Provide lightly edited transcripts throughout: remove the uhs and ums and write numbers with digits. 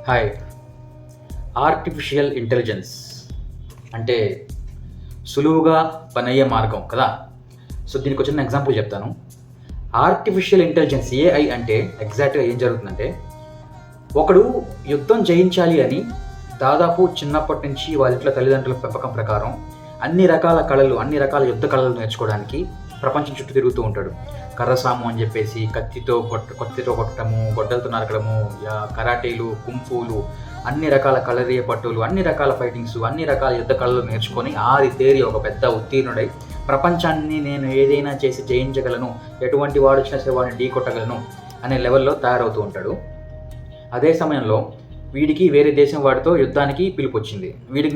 Hi. Artificial intelligence అంటే సులువుగా పనయ్యే మార్గం కదా. సో దీనికి వచ్చిన ఎగ్జాంపుల్ చెప్తాను. ఆర్టిఫిషియల్ ఇంటెలిజెన్స్ ఏఐ అంటే ఎగ్జాక్ట్గా ఏం జరుగుతుందంటే, ఒకడు యుద్ధం జయించాలి అని దాదాపు చిన్నప్పటి నుంచి వాళ్ళ ఇంట్లో తల్లిదండ్రుల పెంపకం ప్రకారం అన్ని రకాల కళలు, అన్ని రకాల యుద్ధ కళలు నేర్చుకోవడానికి ప్రపంచం చుట్టూ తిరుగుతూ ఉంటాడు. కర్రసాము అని చెప్పేసి కత్తితో కొట్టడము, గొడ్డలతో నరకడము, కరాటీలు, కుంఫూలు, అన్ని రకాల కలరీయ పట్టులు, అన్ని రకాల ఫైటింగ్స్, అన్ని రకాల యుద్ధ కళలు నేర్చుకొని తేరి ఒక పెద్ద ఉత్తీర్ణుడై ప్రపంచాన్ని నేను ఏదైనా చేసి జయించగలను, ఎటువంటి వాడు వచ్చినా సరే వాడిని ఢీ కొట్టగలను అనే లెవెల్లో తయారవుతూ ఉంటాడు. అదే సమయంలో వీడికి వేరే దేశం వాడితో యుద్ధానికి పిలుపు వచ్చింది. వీడి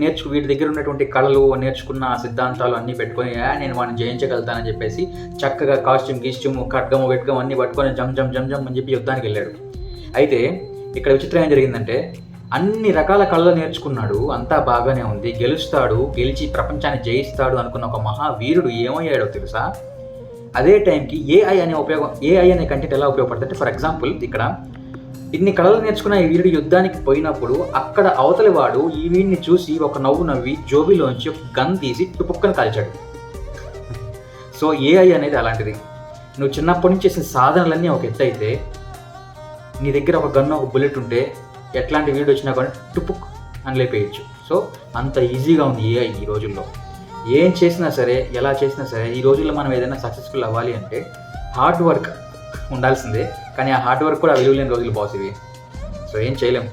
దగ్గర ఉన్నటువంటి కళలు, నేర్చుకున్న సిద్ధాంతాలు అన్నీ పెట్టుకొని నేను వాడిని జయించగలుగుతానని చెప్పేసి చక్కగా కాస్ట్యూమ్ ఖడ్గము అన్నీ పట్టుకొని జమ్ అని చెప్పి యుద్ధానికి వెళ్ళాడు. అయితే ఇక్కడ విచిత్రం ఏం జరిగిందంటే, అన్ని రకాల కళలు నేర్చుకున్నాడు, అంతా బాగానే ఉంది, గెలిచి ప్రపంచాన్ని జయిస్తాడు అనుకున్న ఒక మహావీరుడు ఏమయ్యాడో తెలుసా? అదే టైంకి ఏఐ అనే కంటెంట్ ఎలా ఉపయోగపడుతుంది? ఫర్ ఎగ్జాంపుల్, ఇక్కడ ఇన్ని కళలు నేర్చుకున్న ఈ వీరుడు యుద్ధానికి పోయినప్పుడు అక్కడ అవతలి వాడు ఈ వీడిని చూసి ఒక నవ్వు నవ్వి జోబిలోంచి ఒక గన్ తీసి టుపుక్కని కాల్చాడు. సో ఏఐ అనేది అలాంటిది. నువ్వు చిన్నప్పటి నుంచి చేసిన సాధనలన్నీ ఒక ఎత్తు అయితే, నీ దగ్గర ఒక గన్ను, ఒక బుల్లెట్ ఉంటే ఎట్లాంటి వీడియో వచ్చినా కానీ టుపుక్ అని లేపేయచ్చు. సో అంత ఈజీగా ఉంది ఏఐ ఈ రోజుల్లో. ఏం చేసినా సరే, ఎలా చేసినా సరే, ఈ రోజుల్లో మనం ఏదైనా సక్సెస్ఫుల్ అవ్వాలి అంటే హార్డ్ వర్క్ ఉండాల్సిందే. కానీ ఆ హార్డ్ వర్క్ కూడా విలువ లేని రోజులు బాస్ ఇవి. సో ఏం చేయలేము.